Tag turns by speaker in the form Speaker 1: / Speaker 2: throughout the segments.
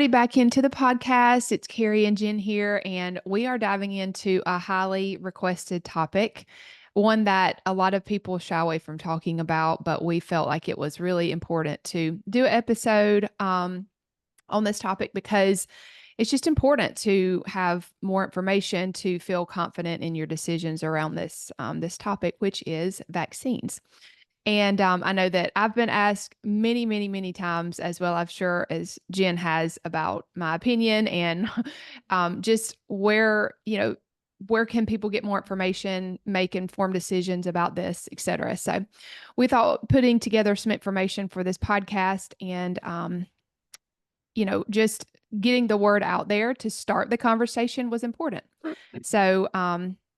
Speaker 1: everybody back into the podcast. It's Kari and Jenn here, and we are diving into a highly requested topic, one that a lot of people shy away from talking about, but we felt like it was really important to do an episode on this topic because it's just important to have more information to feel confident in your decisions around this topic, which is vaccines. And I know that I've been asked many, many, many times, as well, I'm sure as Jenn has, about my opinion and just where can people get more information, make informed decisions about this, et cetera. So we thought putting together some information for this podcast and, just getting the word out there to start the conversation was important. So,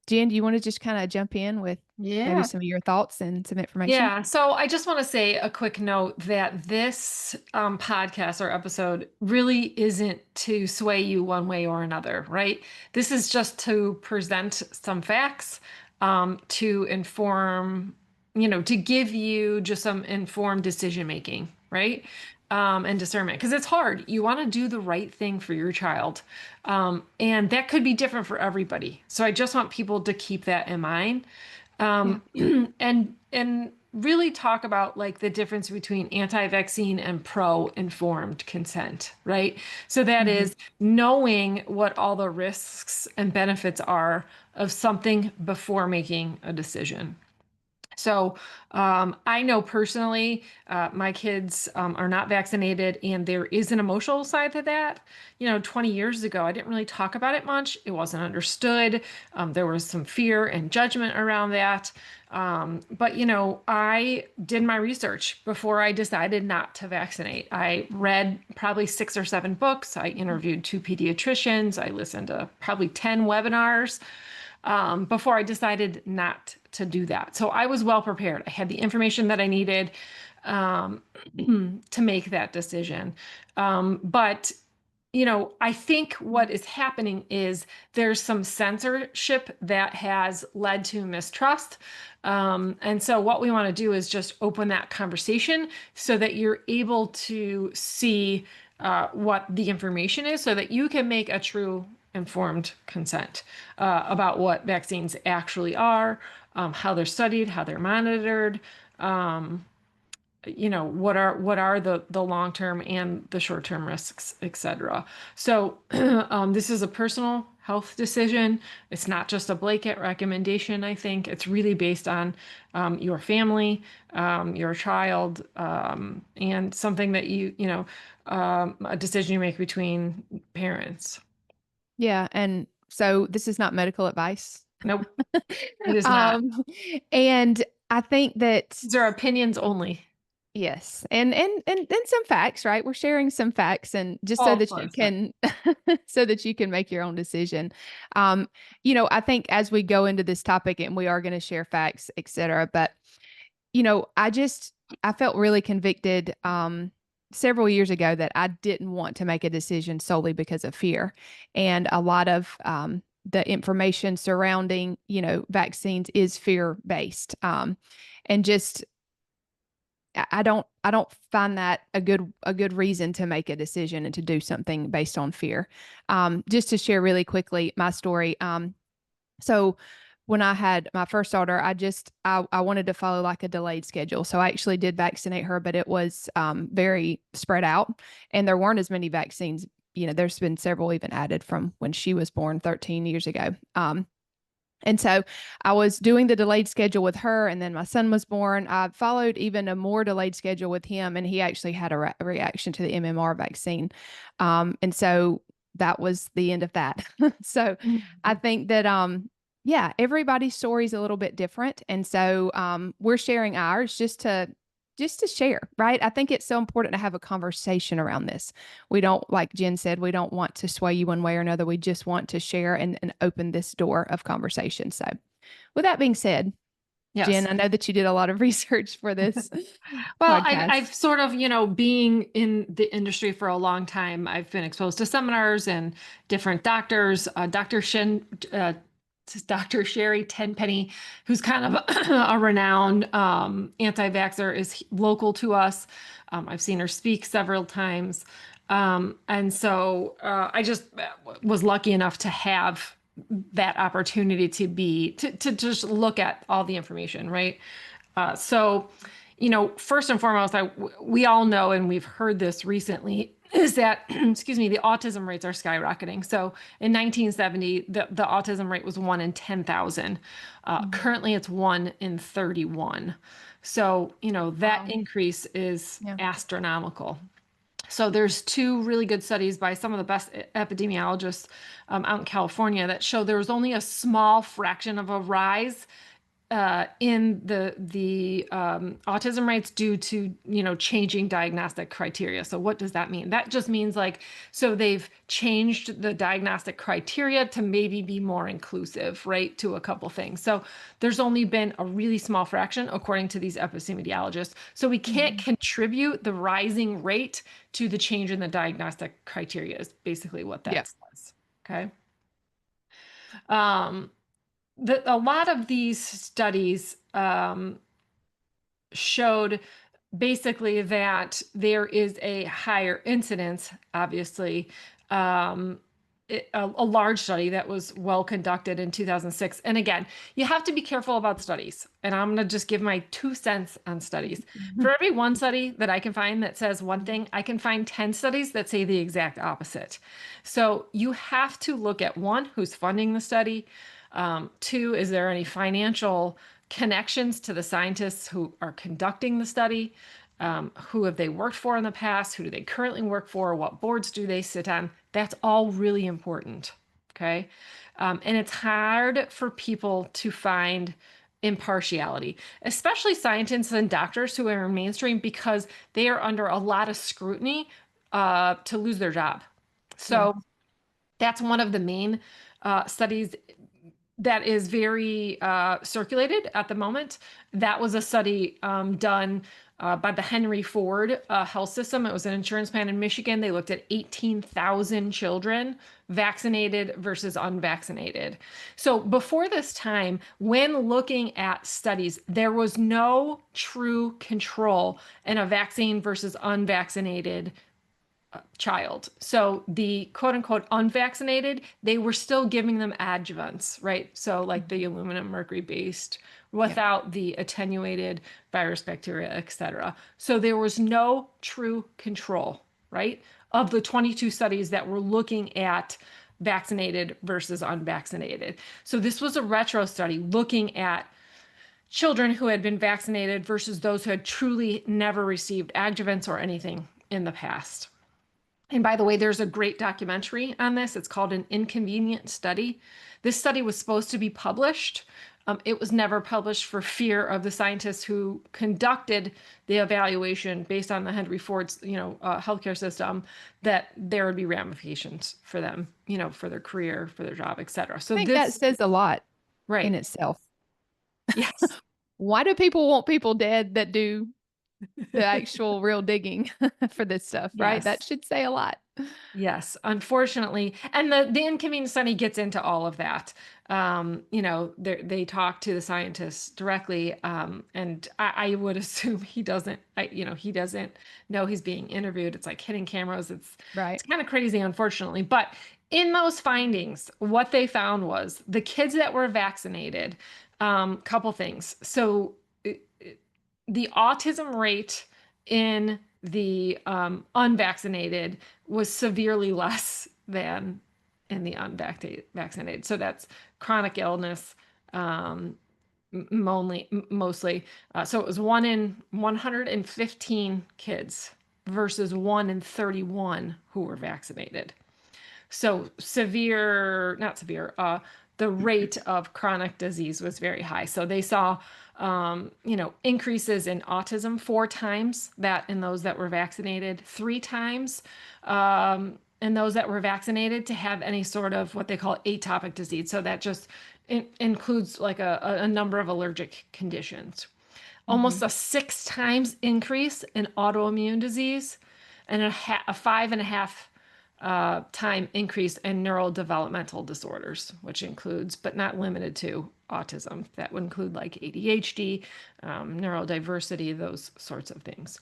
Speaker 1: Jenn, do you want to just kind of jump in with maybe
Speaker 2: Yeah.
Speaker 1: some of your thoughts and some information?
Speaker 2: Yeah. So I just want to say a quick note that this podcast or episode really isn't to sway you one way or another, right? This is just to present some facts, to inform, to give you just some informed decision making, right? And discernment, because it's hard. You want to do the right thing for your child. And that could be different for everybody. So I just want people to keep that in mind.
Speaker 1: Yeah.
Speaker 2: um, and really talk about like the difference between anti-vaccine and pro-informed consent, right? So that
Speaker 1: Mhm.
Speaker 2: is knowing what all the risks and benefits are of something before making a decision. So I know personally, my kids are not vaccinated, and there is an emotional side to that. 20 years ago, I didn't really talk about it much. It wasn't understood. There was some fear and judgment around that. But I did my research before I decided not to vaccinate. I read probably 6 or 7 books. I interviewed 2 pediatricians. I listened to probably 10 webinars before I decided not to do that. So I was well prepared. I had the information that I needed um, to make that decision. But I think what is happening is there's some censorship that has led to mistrust. And so what we want to do is just open that conversation so that you're able to see what the information is so that you can make a true informed consent about what vaccines actually are, how they're studied, how they're monitored, um, what are the long-term and the short-term risks, et cetera. So this is a personal health decision. It's not just a blanket recommendation. I think it's really based on your family, your child, and something that a decision you make between parents.
Speaker 1: Yeah. And so this is not medical advice.
Speaker 2: Nope, it is not.
Speaker 1: um, and I think that
Speaker 2: These are opinions only.
Speaker 1: yes, and some facts, right? We're sharing some facts, and just so
Speaker 2: Oh, of
Speaker 1: that you
Speaker 2: course.
Speaker 1: can, so that you can make your own decision. I think as we go into this topic, and we are going to share facts, et cetera, but I felt really convicted several years ago that I didn't want to make a decision solely because of fear. And a lot of the information surrounding, vaccines is fear based. And just I don't find that a good reason to make a decision and to do something based on fear. Just to share really quickly my story. So when I had my first daughter, I wanted to follow like a delayed schedule. So I actually did vaccinate her, but it was very spread out, and there weren't as many vaccines. There's been several even added from when she was born 13 years ago. And so I was doing the delayed schedule with her, and then my son was born. I followed even a more delayed schedule with him, and he actually had a reaction to the MMR vaccine. And so that was the end of that. So I
Speaker 2: Mhm.
Speaker 1: think that, yeah, everybody's story is a little bit different. And so we're sharing ours just to share, right? I think it's so important to have a conversation around this. We don't, like Jenn said, we don't want to sway you one way or another. We just want to share and open this door of conversation. So, with that being said, Jenn,
Speaker 2: Yes.
Speaker 1: I know that you did a lot of research for this
Speaker 2: Well, I've
Speaker 1: podcast.
Speaker 2: sort of, being in the industry for a long time, I've been exposed to seminars and different doctors. Dr. Sherry Tenpenny, who's kind of a renowned anti-vaxxer, is local to us. I've seen her speak several times. And so I just was lucky enough to have that opportunity to just look at all the information, right? So, first and foremost, we all know, and we've heard this recently, is that, excuse me, the autism rates are skyrocketing. So in 1970, the autism rate was 1 in 10,000.
Speaker 1: Mhm.
Speaker 2: Currently, it's 1 in 31. So, that
Speaker 1: Wow.
Speaker 2: increase is
Speaker 1: Yeah.
Speaker 2: astronomical. So there's two really good studies by some of the best epidemiologists out in California that show there was only a small fraction of a rise in the autism rates due to changing diagnostic criteria. So what does that mean? That just means like so they've changed the diagnostic criteria to maybe be more inclusive, right, to a couple things. So there's only been a really small fraction according to these epidemiologists. So we can't
Speaker 1: Mhm.
Speaker 2: contribute the rising rate to the change in the diagnostic criteria is basically what
Speaker 1: Yeah.
Speaker 2: that says. Okay. Um, a lot of these studies showed basically that there is a higher incidence, obviously. Um, a large study that was well conducted in 2006. And again, you have to be careful about studies. And I'm going to just give my 2 cents on studies. For
Speaker 1: Mhm.
Speaker 2: every one study that I can find that says one thing, I can find 10 studies that say the exact opposite. So you have to look at one, who's funding the study. Two, is there any financial connections to the scientists who are conducting the study? Who have they worked for in the past? Who do they currently work for? What boards do they sit on? That's all really important. Okay. And it's hard for people to find impartiality, especially scientists and doctors who are in mainstream because they are under a lot of scrutiny to lose their job.
Speaker 1: Yeah.
Speaker 2: So that's one of the main studies that is very circulated at the moment. That was a study done by the Henry Ford health system. It was an insurance plan in Michigan. They looked at 18,000 children, vaccinated versus unvaccinated. So before this time, when looking at studies, there was no true control in a vaccine versus unvaccinated child. So the quote unquote unvaccinated, they were still giving them adjuvants, right? So like the
Speaker 1: Mhm.
Speaker 2: aluminum mercury based
Speaker 1: Yeah.
Speaker 2: without the attenuated virus, bacteria, etc. So there was no true control, right? Of the 22 studies that were looking at vaccinated versus unvaccinated. So this was a retro study looking at children who had been vaccinated versus those who had truly never received adjuvants or anything in the past. And by the way, there's a great documentary on this. It's called An Inconvenient Study. This study was supposed to be published. It was never published for fear of the scientists who conducted the evaluation based on the Henry Ford's, healthcare system, that there would be ramifications for them, for their career, for their job, et cetera. So
Speaker 1: I think that
Speaker 2: this,
Speaker 1: says a lot in
Speaker 2: right.
Speaker 1: itself.
Speaker 2: Yes.
Speaker 1: Why do people want people dead that do the actual real digging for this stuff, right? That
Speaker 2: Yes.
Speaker 1: should say a lot.
Speaker 2: Yes, unfortunately. And the inconvenient study gets into all of that. They talk to the scientists directly, and I would assume he doesn't know he's being interviewed. It's like hidden cameras. It's
Speaker 1: Right.
Speaker 2: kind of crazy, unfortunately. But in those findings, what they found was the kids that were vaccinated, couple things. So the autism rate in the unvaccinated was severely less than in the unvaccinated. So that's chronic illness, mostly. So it was 1 in 115 kids versus 1 in 31 who were vaccinated. So not severe, the rate of chronic disease was very high. So they saw, increases in autism 4 times that in those that were vaccinated, 3 times in those that were vaccinated to have any sort of what they call atopic disease. So that just includes like a number of allergic conditions.
Speaker 1: Hmm.
Speaker 2: Almost a 6 times increase in autoimmune disease and a 5.5 time increase in neurodevelopmental disorders, which includes, but not limited to, autism. That would include like ADHD, neurodiversity, those sorts of things.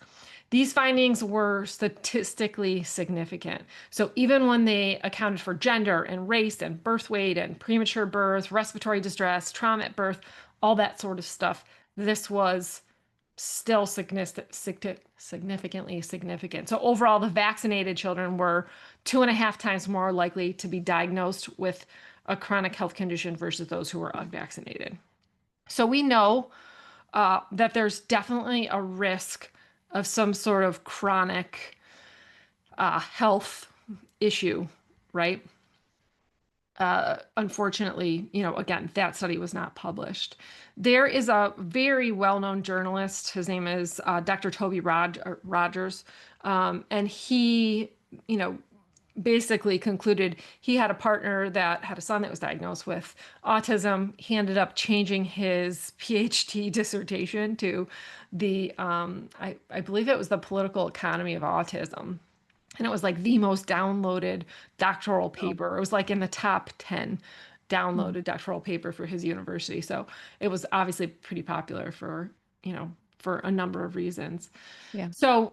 Speaker 2: These findings were statistically significant. So even when they accounted for gender and race and birth weight and premature birth, respiratory distress, trauma at birth, all that sort of stuff, this was still significantly significant. So overall, the vaccinated children were 2.5 times more likely to be diagnosed with a chronic health condition versus those who were unvaccinated. So we know that there's definitely a risk of some sort of chronic health issue, right? Unfortunately, again, that study was not published. There is a very well-known journalist. His name is Dr. Toby Rogers, and he, basically concluded he had a partner that had a son that was diagnosed with autism. He ended up changing his PhD dissertation to I believe it was the political economy of autism. And it was like the most downloaded doctoral
Speaker 1: Oh.
Speaker 2: paper. It was like in the top 10
Speaker 1: Mhm.
Speaker 2: downloaded doctoral paper for his university. So it was obviously pretty popular for a number of reasons.
Speaker 1: Yeah.
Speaker 2: So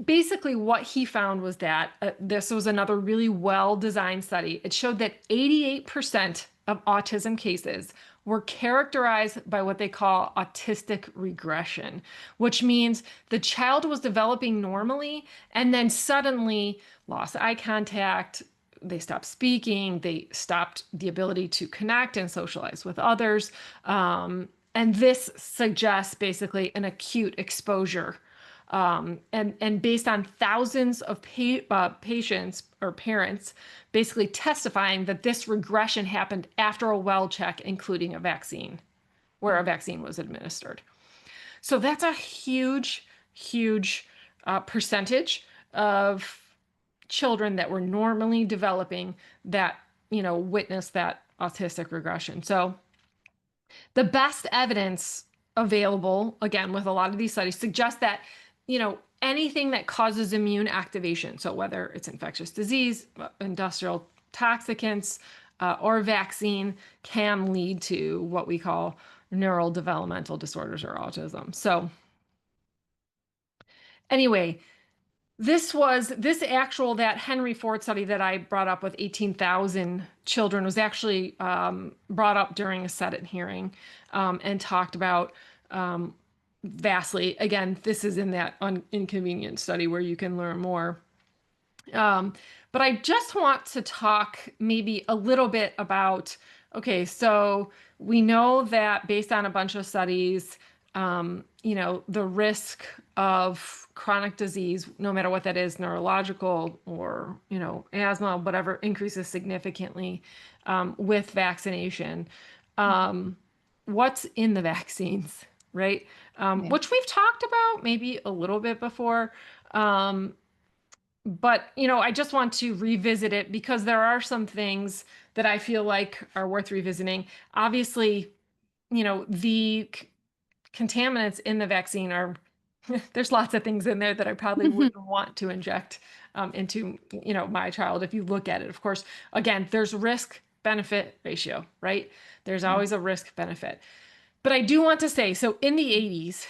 Speaker 2: basically what he found was that this was another really well-designed study. It showed that 88% of autism cases were characterized by what they call autistic regression, which means the child was developing normally and then suddenly lost eye contact, they stopped speaking, they stopped the ability to connect and socialize with others. And this suggests basically an acute exposure, and based on thousands of patients or parents basically testifying that this regression happened after a well check, including a vaccine, where a
Speaker 1: Mhm.
Speaker 2: vaccine was administered. So that's a huge, huge percentage of children that were normally developing that, witnessed that autistic regression. So the best evidence available, again, with a lot of these studies, suggests that, anything that causes immune activation, so whether it's infectious disease, industrial toxicants, or vaccine, can lead to what we call neural developmental disorders or autism. So, anyway, that Henry Ford study that I brought up with 18,000 children was actually brought up during a Senate hearing, and talked about vastly. Again, this is in that inconvenient study where you can learn more. Um, but I just want to talk maybe a little bit about, okay, so we know that based on a bunch of studies, the risk of chronic disease, no matter what that is, neurological or, asthma, whatever, increases significantly with vaccination. Um, what's in the vaccines, right?
Speaker 1: Yeah.
Speaker 2: Which we've talked about maybe a little bit before. Um, but I just want to revisit it because there are some things that I feel like are worth revisiting. Obviously, the contaminants in the vaccine are there's lots of things in there that I probably wouldn't want to inject into my child. If you look at it, of course, again, there's risk benefit ratio, right? There's always a risk benefit. But I do want to say, so in the 80s,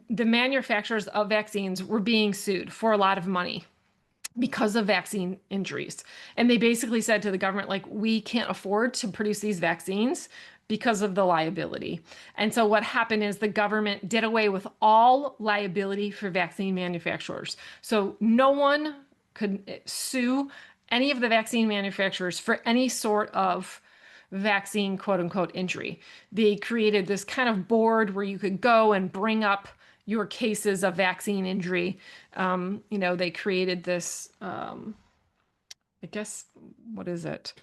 Speaker 2: the manufacturers of vaccines were being sued for a lot of money because of vaccine injuries. And they basically said to the government, like, we can't afford to produce these vaccines because of the liability. And so what happened is the government did away with all liability for vaccine manufacturers. So no one could sue any of the vaccine manufacturers for any sort of vaccine quote unquote injury. They created this kind of board where you could go and bring up your cases of vaccine injury. They created this, I guess, what is it?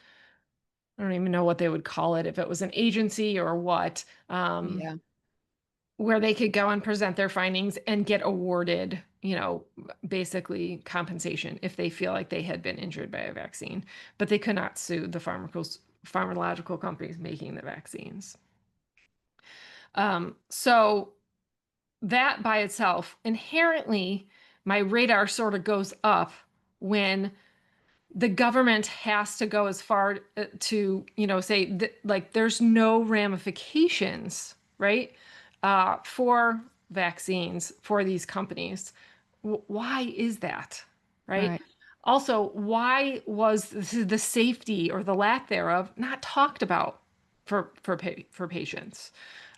Speaker 2: I don't even know what they would call it, if it was an agency or what,
Speaker 1: Yeah.
Speaker 2: where they could go and present their findings and get awarded, basically compensation if they feel like they had been injured by a vaccine. But they could not sue the pharmacological companies making the vaccines. So that by itself, inherently, my radar sort of goes up when the government has to go as far to, say like there's no ramifications, right? For vaccines for these companies. Why is that? Right?
Speaker 1: Right.
Speaker 2: Also, why was the safety or the lack thereof not talked about for patients,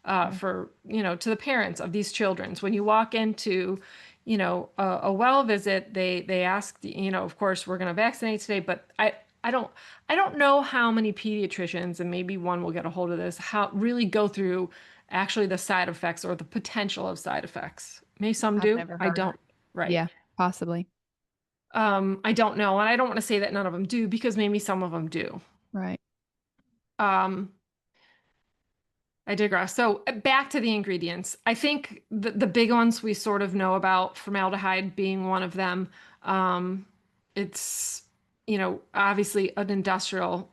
Speaker 1: Yeah.
Speaker 2: for to the parents of these children? So when you walk into a well visit, they ask, of course, we're going to vaccinate today, but I don't I don't know how many pediatricians, and maybe one will get a hold of this, how really go through actually the side effects or the potential of side effects. May some
Speaker 1: I've
Speaker 2: do,
Speaker 1: never
Speaker 2: I
Speaker 1: heard.
Speaker 2: don't. Right.
Speaker 1: Yeah, possibly.
Speaker 2: I don't know, and I don't want to say that none of them do because maybe some of them do.
Speaker 1: Right.
Speaker 2: Um, I digress. So back to the ingredients. I think the big ones we sort of know about, formaldehyde being one of them. Um, it's, obviously an industrial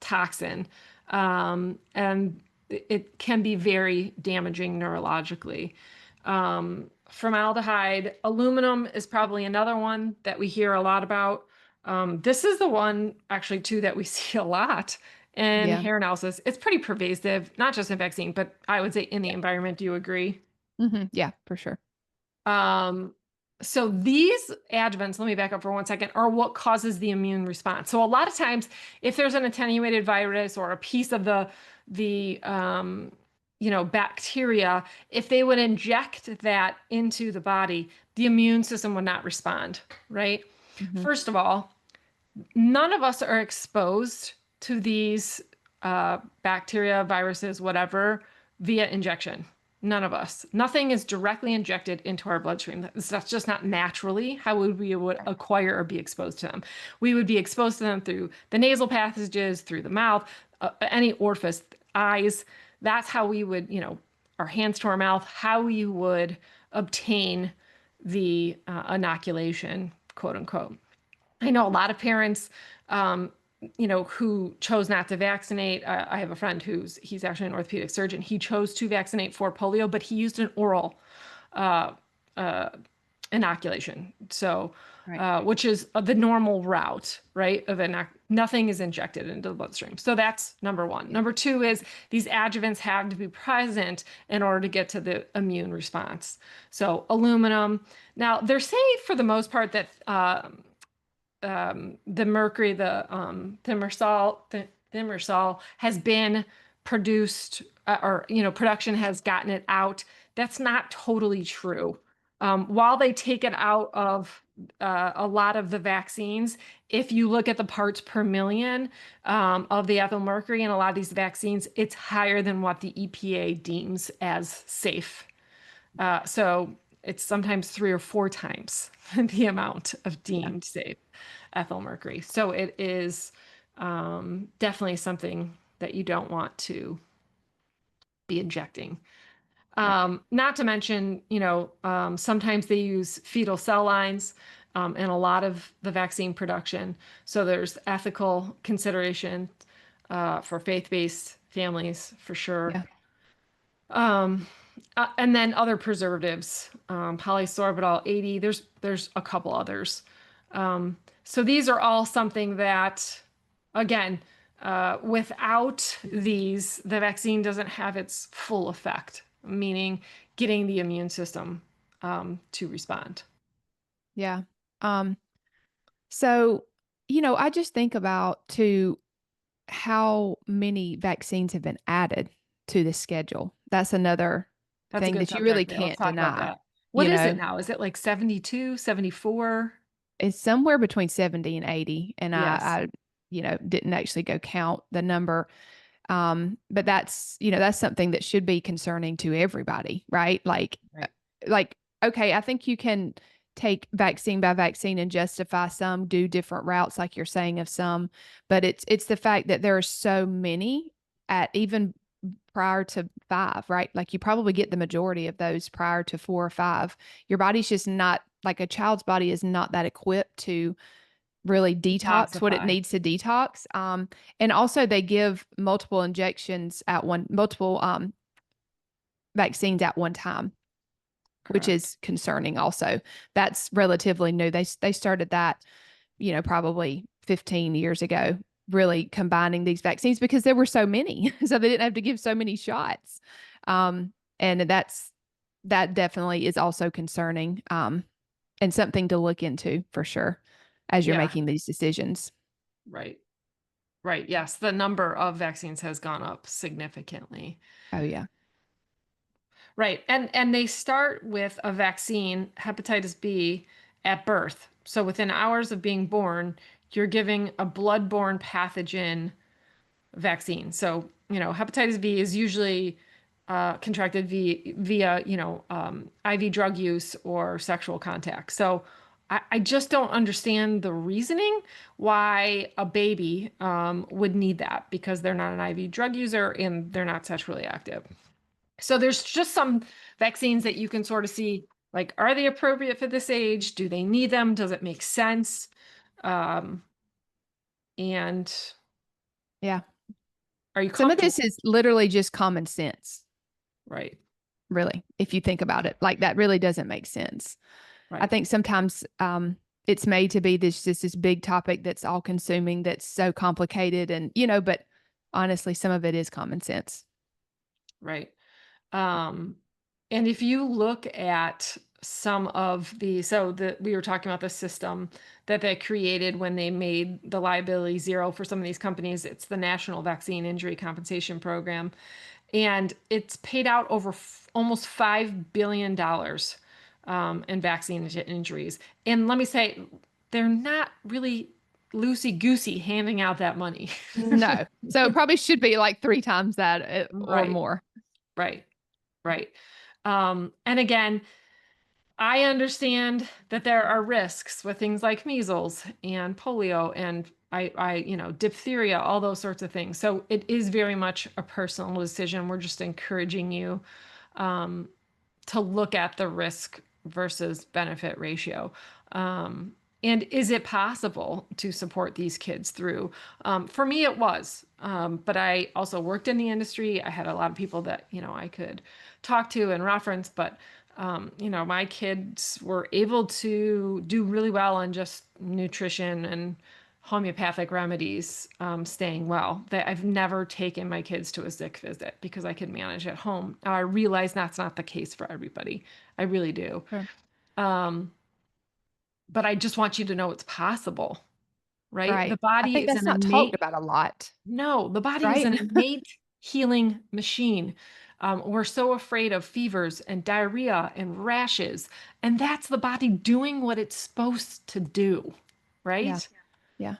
Speaker 2: toxin, and it can be very damaging neurologically. Formaldehyde, aluminum is probably another one that we hear a lot about. This is the one actually too that we see a lot in
Speaker 1: Yeah.
Speaker 2: hair analysis. It's pretty pervasive, not just in vaccine, but I would say in the
Speaker 1: Yeah.
Speaker 2: environment. Do you agree?
Speaker 1: Yeah, for sure.
Speaker 2: Um, so these adjuvants, let me back up for 1 second, are what causes the immune response. So a lot of times, if there's an attenuated virus or a piece of the bacteria, if they would inject that into the body, the immune system would not respond, right?
Speaker 1: Hmm.
Speaker 2: First of all, none of us are exposed to these bacteria, viruses, whatever, via injection. None of us. Nothing is directly injected into our bloodstream. That's just not naturally how we would
Speaker 1: Right.
Speaker 2: acquire or be exposed to them. We would be exposed to them through the nasal passages, through the mouth, any orifice, eyes. That's how we would, our hands to our mouth, how we would obtain the inoculation, quote unquote. I know a lot of parents, um, who chose not to vaccinate. I have a friend he's actually an orthopedic surgeon. He chose to vaccinate for polio, but he used an oral uh, uh, inoculation. So,
Speaker 1: Right.
Speaker 2: which is the normal route, right? Nothing is injected into the bloodstream. So that's number one.
Speaker 1: Yeah.
Speaker 2: Number two is these adjuvants have to be present in order to get to the immune response. So aluminum. Now they're safe for the most part that the mercury, the thimerosal has been produced, or production has gotten it out. That's not totally true. While they take it out of a lot of the vaccines, if you look at the parts per million of the ethyl mercury in a lot of these vaccines, it's higher than what the EPA deems as safe. So it's sometimes 3 or 4 times the amount of
Speaker 1: Yeah.
Speaker 2: deemed safe ethyl mercury. So it is definitely something that you don't want to be injecting.
Speaker 1: Right.
Speaker 2: Not to mention, sometimes they use fetal cell lines in a lot of the vaccine production. So there's ethical consideration for faith-based families for sure.
Speaker 1: Yeah.
Speaker 2: Um, and then other preservatives, polysorbitol 80. There's a couple others. So these are all something that, again, without these, the vaccine doesn't have its full effect, meaning getting the immune system to respond.
Speaker 1: Yeah. Um, so, I just think about to how many vaccines have been added to the schedule. That's another
Speaker 2: That's a
Speaker 1: thing
Speaker 2: good
Speaker 1: that you really
Speaker 2: subject. Yeah, let's
Speaker 1: can't
Speaker 2: talk about
Speaker 1: deny.
Speaker 2: that. What
Speaker 1: You
Speaker 2: is it
Speaker 1: know,
Speaker 2: now? Is it like 72, 74?
Speaker 1: it's somewhere between 70 and 80. And
Speaker 2: Yes.
Speaker 1: didn't actually go count the number. But that's something that should be concerning to everybody, right?
Speaker 2: Right.
Speaker 1: Like, okay, I think you can take vaccine by vaccine and justify some, do different routes, like you're saying of some, but it's the fact that there are so many at even prior to 5, right? Like you probably get the majority of those prior to 4 or 5. Your body's just not like a child's body is not that equipped to really detox what it
Speaker 2: Detoxify.
Speaker 1: needs to detox. And also they give multiple vaccines at one time, which
Speaker 2: Correct.
Speaker 1: is concerning also. That's relatively new. They started that, probably 15 years ago, really combining these vaccines because there were so many. So they didn't have to give so many shots. And that's that definitely is also concerning, and something to look into for sure as you're
Speaker 2: Yeah,
Speaker 1: making these decisions.
Speaker 2: right. Right. Yes, the number of vaccines has gone up significantly.
Speaker 1: Oh yeah.
Speaker 2: Right. And they start with a vaccine, hepatitis B, at birth. So within hours of being born, you're giving a blood-borne pathogen vaccine. So, hepatitis B is usually contracted via, IV drug use or sexual contact. So I just don't understand the reasoning why a baby would need that because they're not an IV drug user and they're not sexually active. So there's just some vaccines that you can sort of see, like, are they appropriate for this age? Do they need them? Does it make sense? Um, and
Speaker 1: Yeah.
Speaker 2: are you
Speaker 1: Some of
Speaker 2: comfortable?
Speaker 1: this is literally just common sense,
Speaker 2: Right,
Speaker 1: really, if you think about it. Like that really doesn't make sense. I
Speaker 2: right,
Speaker 1: think sometimes it's made to be this big topic that's all consuming, that's so complicated, and but honestly, some of it is common sense.
Speaker 2: right. Um, and if you look at some of we were talking about the system that they created when they made the liability zero for some of these companies. It's the National Vaccine Injury Compensation Program, and it's paid out over almost $5 billion in vaccine injuries. And let me say, they're not really loosey goosey handing out that money.
Speaker 1: No, so it probably should be like three times that or
Speaker 2: Right,
Speaker 1: more.
Speaker 2: right, right. And again, I understand that there are risks with things like measles and polio and diphtheria, all those sorts of things. So it is very much a personal decision. We're just encouraging you um, to look at the risk versus benefit ratio. And is it possible to support these kids through? For me, it was. But I also worked in the industry. I had a lot of people that, I could talk to and reference, but my kids were able to do really well on just nutrition and homeopathic remedies, staying well. That I've never taken my kids to a sick visit because I could manage at home. Now I realize that's not the case for everybody. I really do.
Speaker 1: Sure.
Speaker 2: But I just want you to know it's possible, right? The
Speaker 1: Right. I
Speaker 2: body
Speaker 1: think
Speaker 2: is
Speaker 1: that's
Speaker 2: an
Speaker 1: not talked
Speaker 2: innate,
Speaker 1: about a lot,
Speaker 2: no, the body is
Speaker 1: right?
Speaker 2: an innate healing machine. We're so afraid of fevers and diarrhea and rashes, and that's the body doing what it's supposed to do,
Speaker 1: Yeah.
Speaker 2: right?
Speaker 1: Yeah.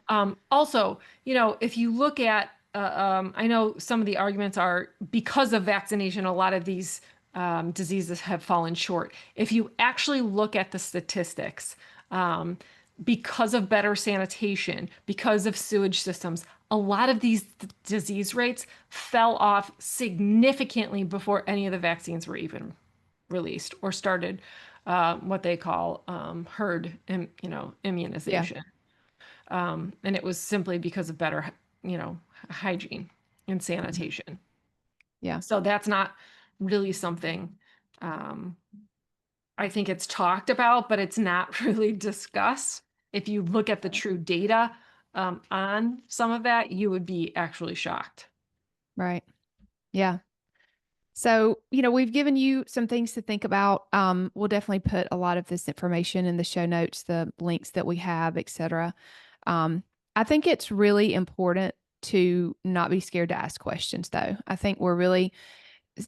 Speaker 2: Also, if you look at, I know some of the arguments are because of vaccination, a lot of these diseases have fallen short. If you actually look at the statistics, um, because of better sanitation, because of sewage systems, a lot of these disease rates fell off significantly before any of the vaccines were even released or started what they call
Speaker 1: Yeah.
Speaker 2: immunization. And it was simply because of better, hygiene and
Speaker 1: Mhm.
Speaker 2: sanitation.
Speaker 1: Yeah.
Speaker 2: So that's not really something um, I think it's talked about, but it's not really discussed. If you look at the true data on some of that, you would be actually shocked.
Speaker 1: Right. Yeah. So, we've given you some things to think about. We'll definitely put a lot of this information in the show notes, the links that we have, etc. Um, I think it's really important to not be scared to ask questions, though. I think we're really,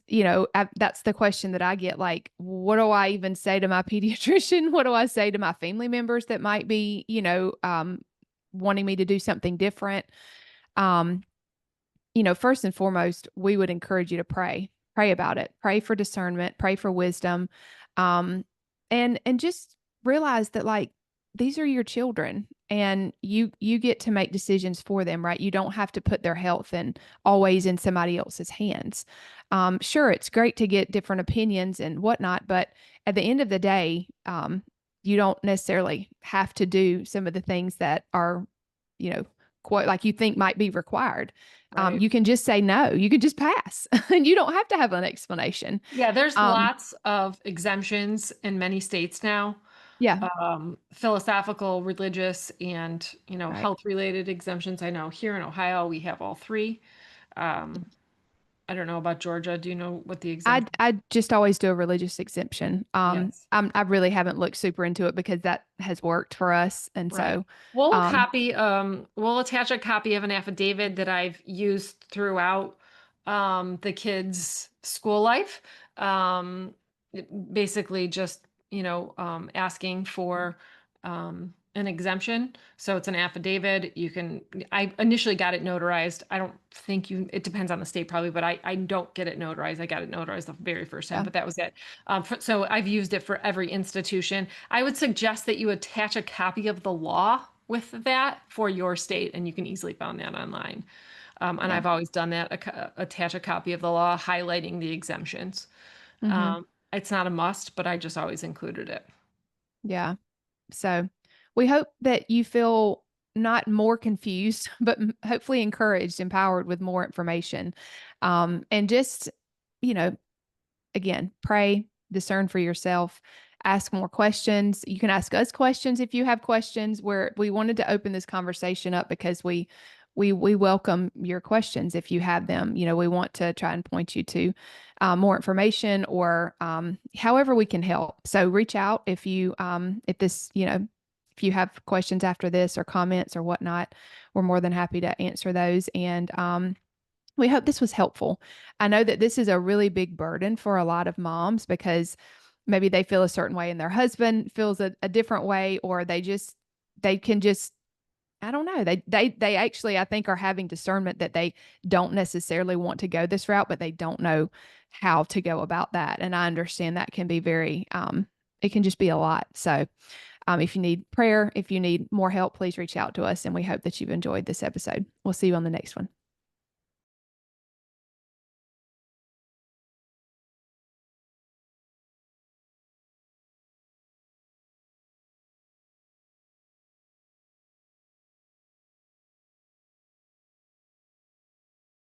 Speaker 1: that's the question that I get. Like, what do I even say to my pediatrician? What do I say to my family members that might be, wanting me to do something different? Um, first and foremost, we would encourage you to pray. Pray about it. Pray for discernment, pray for wisdom. And just realize that like these are your children and you get to make decisions for them, right? You don't have to put their health and always in somebody else's hands. Sure, it's great to get different opinions and whatnot, but at the end of the day, you don't necessarily have to do some of the things that are, you know, quite like you think might be required.
Speaker 2: Right.
Speaker 1: You can just say no. You can just pass, and you don't have to have an explanation.
Speaker 2: Yeah, there's
Speaker 1: Um,
Speaker 2: lots of exemptions in many states now,
Speaker 1: yeah,
Speaker 2: philosophical, religious, and
Speaker 1: right.
Speaker 2: health related exemptions. I know here in Ohio we have all three. Um, I don't know about Georgia. Do you know what the exemption?
Speaker 1: I just always do a religious exemption.
Speaker 2: Yes.
Speaker 1: I really haven't looked super into it because that has worked for us, and
Speaker 2: Right.
Speaker 1: so um,
Speaker 2: We'll attach a copy of an affidavit that I've used throughout the kids' school life. Basically just, asking for an exemption. So it's an affidavit. I initially got it notarized. I don't think it depends on the state probably, but I don't get it notarized. I got it notarized the very first time,
Speaker 1: yeah.
Speaker 2: but that was it. So I've used it for every institution. I would suggest that you attach a copy of the law with that for your state, and you can easily find that online. And
Speaker 1: Yeah.
Speaker 2: I've always done that, attach a copy of the law highlighting the exemptions.
Speaker 1: Hmm.
Speaker 2: It's not a must, but I just always included it.
Speaker 1: Yeah. So we hope that you feel not more confused, but hopefully encouraged, empowered with more information. And just, you know, again, pray, discern for yourself, ask more questions. You can ask us questions if you have questions. Where we wanted to open this conversation up because we welcome your questions if you have them. We want to try and point you to more information or however we can help. So reach out if this if you have questions after this or comments or whatnot. We're more than happy to answer those. And we hope this was helpful. I know that this is a really big burden for a lot of moms because maybe they feel a certain way and their husband feels a different way, or they can just, I don't know. They actually, I think, are having discernment that they don't necessarily want to go this route, but they don't know how to go about that. And I understand that can be it can just be a lot. So if you need prayer, if you need more help, please reach out to us. And we hope that you've enjoyed this episode. We'll see you on the next one.